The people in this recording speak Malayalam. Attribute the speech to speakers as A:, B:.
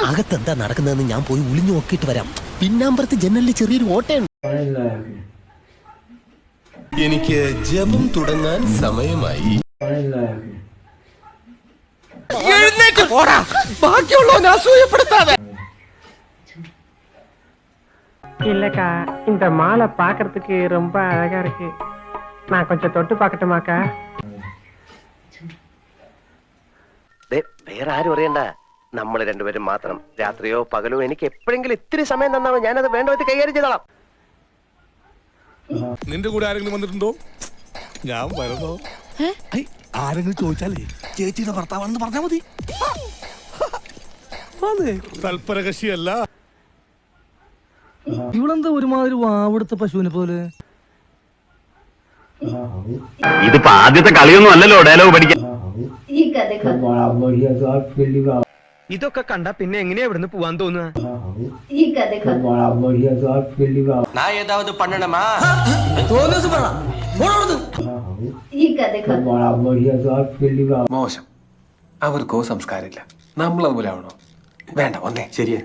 A: അകത്തെന്താ നടക്കുന്നതെന്ന് ഞാൻ പോയി ഒളിഞ്ഞു നോക്കിയിട്ട് വരാം. പിന്നാമ്പറത്ത് ജനലിൽ ചെറിയൊരു ഓട്ടയുണ്ട്.
B: എനിക്ക് ജപം തുടങ്ങാൻ സമയമായി.
C: இல்லக்கா இந்த மாலை பாக்குறதுக்கு ரொம்ப அழகா இருக்கு. நான் கொஞ்சம் தொட்டு பாக்கட்டுமாக்கா?
A: വേറെ ആരും അറിയണ്ട, നമ്മൾ രണ്ടുപേരും മാത്രം. രാത്രിയോ പകലോ എനിക്ക് എപ്പോഴെങ്കിലും ഇത്തിരി സമയം തന്നാമോ, ഞാനത് വേണ്ട വിധത്തിൽ കൈകാര്യം ചെയ്തോളാം.
D: നിന്റെ കൂടെ ആരെങ്കിലും വന്നിട്ടുണ്ടോ? ഞാൻ വരുന്നോ? ആരെങ്കിലും ചോദിച്ചാലേ ചേച്ചിയുടെ ഭർത്താവാണെന്ന് പറഞ്ഞാ മതി. തൽപരകശിയല്ല.
E: ഇവളെന്താ ഒരുമാതിരി വാവെടുത്ത പശുവിനെ പോലെ?
F: ഇതിപ്പോ ആദ്യത്തെ കളിയൊന്നും അല്ലല്ലോ ഡയലോഗ് പഠിക്കാൻ.
G: ഇതൊക്കെ കണ്ട പിന്നെ എങ്ങനെയാ ഇവിടുന്ന് പോവാൻ തോന്നുക?
H: മോശം. അവർക്കോ സംസ്കാരമില്ല. നമ്മൾ അതുപോലെ ആവണോ? വേണ്ട, വന്നേ ശരിയേ.